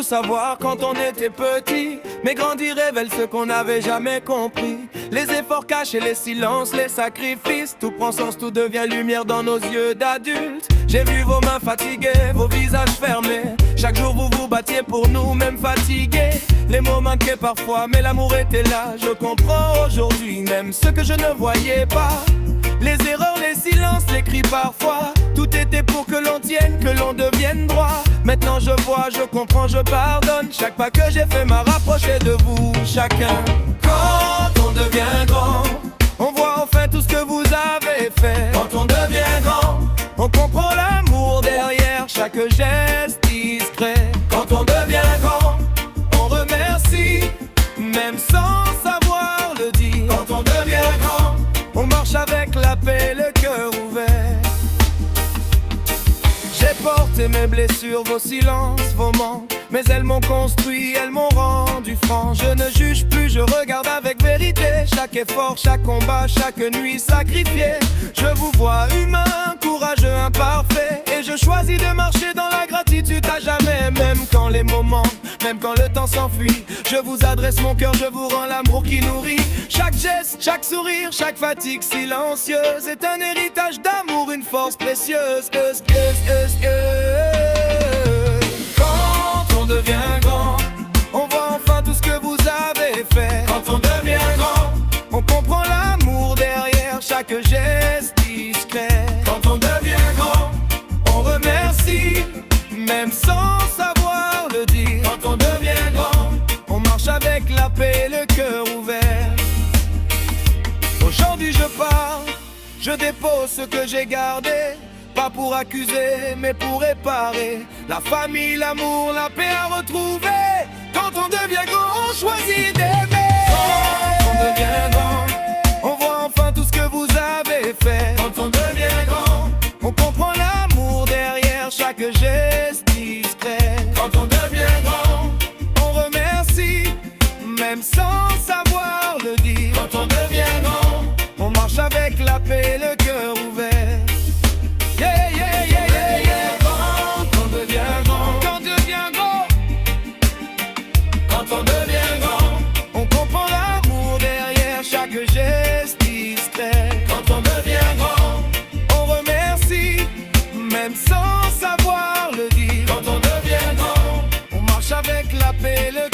savoir quand on était petit, mais grandir révèle ce qu'on n'avait jamais compris. Les efforts cachés, les silences, les sacrifices, tout prend sens, tout devient lumière dans nos yeux d'adultes. J'ai vu vos mains fatiguées, vos visages fermés. Chaque jour vous vous battiez pour nous, même fatigués. Les mots manquaient parfois, mais l'amour était là. Je comprends aujourd'hui même ce que je ne voyais pas. Les erreurs, les silences, les cris parfois, tout était pour que l'on tienne, que l'on devienne droit. Maintenant je vois, je comprends, je pardonne. Chaque pas que j'ai fait m'a rapproché de vous, chacun. Quand on devient grand, on voit enfin tout ce que vous avez fait. Quand on devient grand, on comprend l'amour derrière chaque geste discret. Quand on devient grand, on remercie, même sans savoir le dire. Quand on devient grand, on marche avec la paix, le cœur ouvert. J'ai porté mes blessures, vos silences, vos manques, mais elles m'ont construit, elles m'ont rendu franc. Je ne juge plus, je regarde avec vérité. Chaque effort, chaque combat, chaque nuit sacrifiée. Je vous vois humain, courageux, imparfait, et je choisis de marcher dans la gratitude à jamais. Même quand les moments, même quand le temps s'enfuit, je vous adresse mon cœur, je vous rends l'amour qui nourrit. Chaque geste, chaque sourire, chaque fatigue silencieuse est un héritage d'amour, une force précieuse. Quand on devient grand, on voit enfin tout ce que vous avez fait. Quand on devient grand, on comprend l'amour derrière chaque geste discret. Quand on devient grand, on remercie, même sans savoir le dire. Quand on devient grand, on marche avec la paix, le cœur ouvert. Aujourd'hui je pars, je dépose ce que j'ai gardé. Pas pour accuser, mais pour réparer. La famille, l'amour, la paix à retrouver. Quand on devient grand, on choisit d'aimer. Quand on devient grand, on voit enfin tout ce que vous avez fait. Quand on devient grand, on comprend l'amour derrière chaque geste discret. Quand on devient grand, on remercie, même sans savoir le dire. Quand on devient grand, on marche avec la paix, le cœur ouvert. Yeah, yeah, yeah, yeah, yeah. Quand on devient grand, quand on devient grand, quand on devient grand, on comprend l'amour derrière chaque geste discret. Quand on devient grand, on remercie, même sans savoir le dire. Quand on devient grand, on marche avec la paix, le